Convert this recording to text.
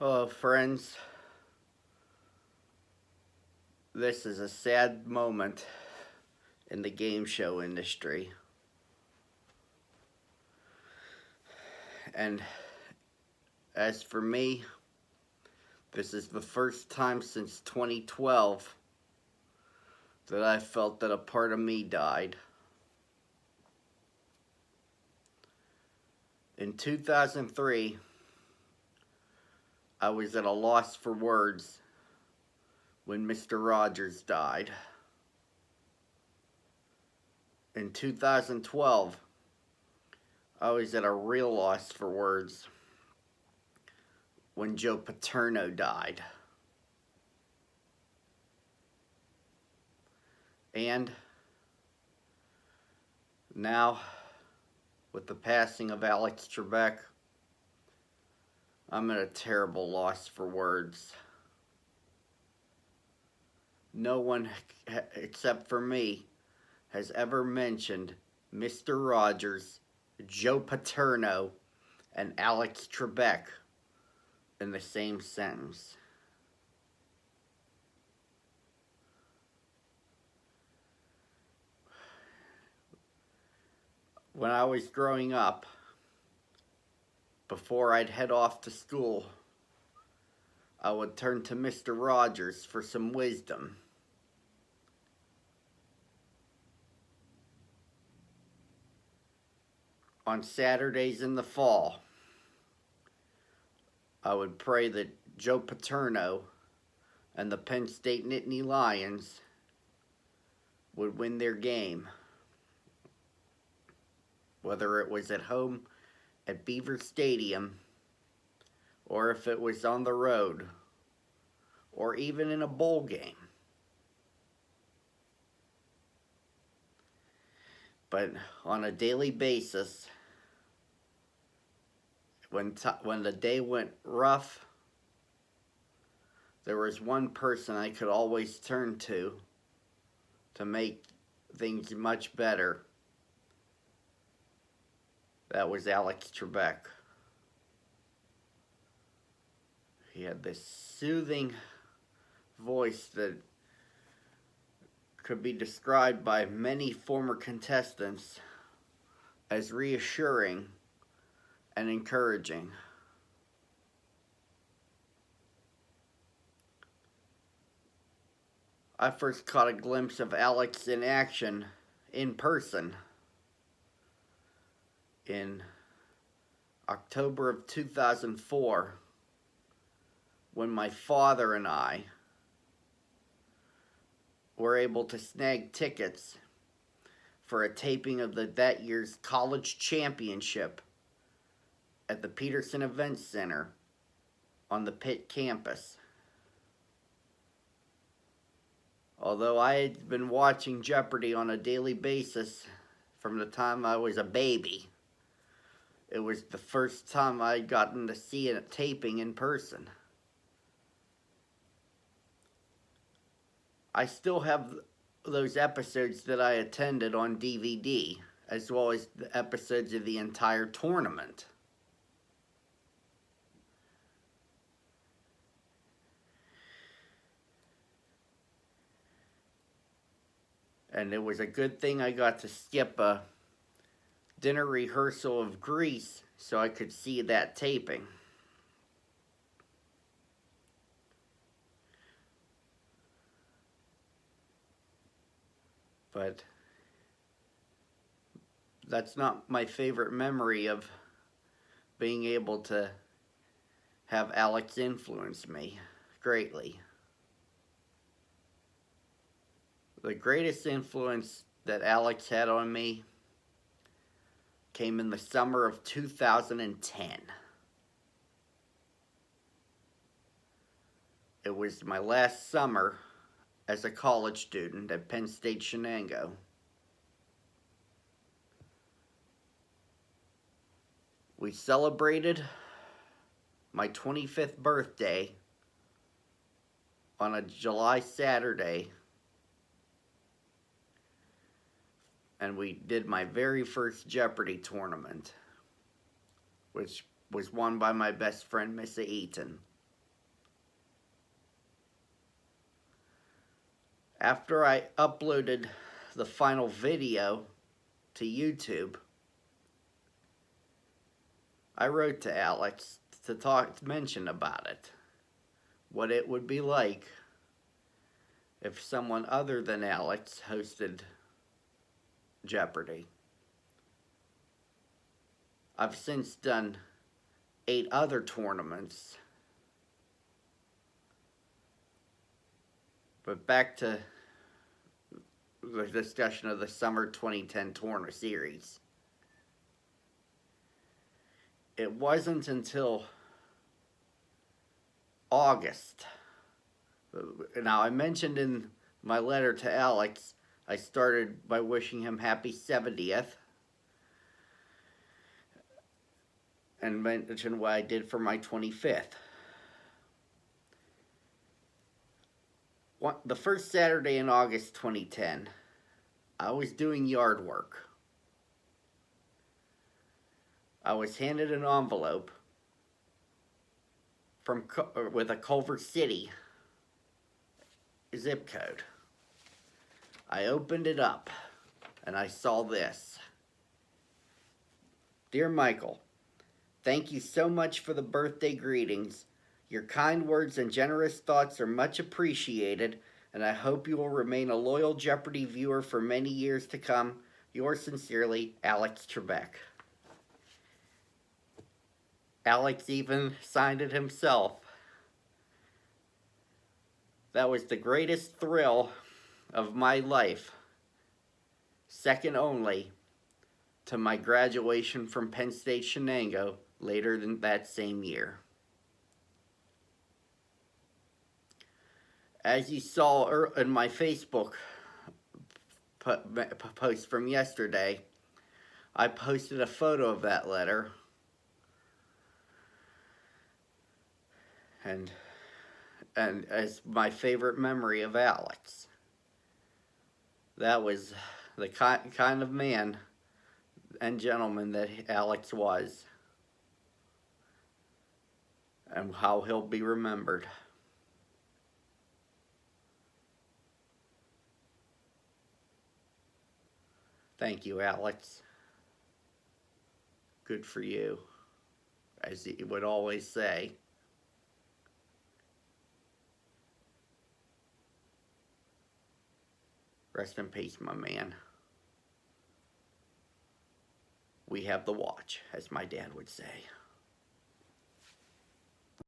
Hello, friends. This is a sad moment in the game show industry. And as for me, this is the first time since 2012 that I felt that a part of me died. In 2003, I was at a loss for words when Mr. Rogers died. In 2012, I was at a real loss for words when Joe Paterno died. And now, with the passing of Alex Trebek, I'm at a terrible loss for words. No one, except for me, has ever mentioned Mr. Rogers, Joe Paterno, and Alex Trebek in the same sentence. When I was growing up, before I'd head off to school, I would turn to Mr. Rogers for some wisdom. On Saturdays in the fall, I would pray that Joe Paterno and the Penn State Nittany Lions would win their game, whether it was at home at Beaver Stadium, or if it was on the road, or even in a bowl game. But on a daily basis, when the day went rough, there was one person I could always turn to make things much better. That was Alex Trebek. He had this soothing voice that could be described by many former contestants as reassuring and encouraging. I first caught a glimpse of Alex in action in person in October of 2004 when my father and I were able to snag tickets for a taping of that year's college championship at the Peterson Event Center on the Pitt campus. Although I had been watching Jeopardy on a daily basis from the time I was a baby, it was the first time I'd gotten to see a taping in person. I still have those episodes that I attended on DVD, as well as the episodes of the entire tournament. And it was a good thing I got to skip a dinner rehearsal of Grease so I could see that taping. But that's not my favorite memory of being able to have Alex influence me greatly. The greatest influence that Alex had on me came in the summer of 2010. It was my last summer as a college student at Penn State Shenango. We celebrated my 25th birthday on a July Saturday, and we did my very first Jeopardy tournament, which was won by my best friend, Missa Eaton. After I uploaded the final video to YouTube, I wrote to Alex to mention about it. What it would be like if someone other than Alex hosted Jeopardy. I've since done 8 other tournaments. But back to the discussion of the summer 2010 tournament series. It wasn't until August. Now, I mentioned in my letter to Alex, I started by wishing him happy 70th. And mentioned what I did for my 25th. The first Saturday in August 2010, I was doing yard work. I was handed an envelope with a Culver City zip code. I opened it up and I saw this. Dear Michael, thank you so much for the birthday greetings. Your kind words and generous thoughts are much appreciated, and I hope you will remain a loyal Jeopardy viewer for many years to come. Yours sincerely, Alex Trebek. Alex even signed it himself. That was the greatest thrill of my life, second only to my graduation from Penn State Shenango later than that same year. As you saw in my Facebook post from yesterday, I posted a photo of that letter. And as my favorite memory of Alex. That was the kind of man and gentleman that Alex was, and how he'll be remembered. Thank you, Alex. Good for you, as he would always say. Rest in peace, my man. We have the watch, as my dad would say.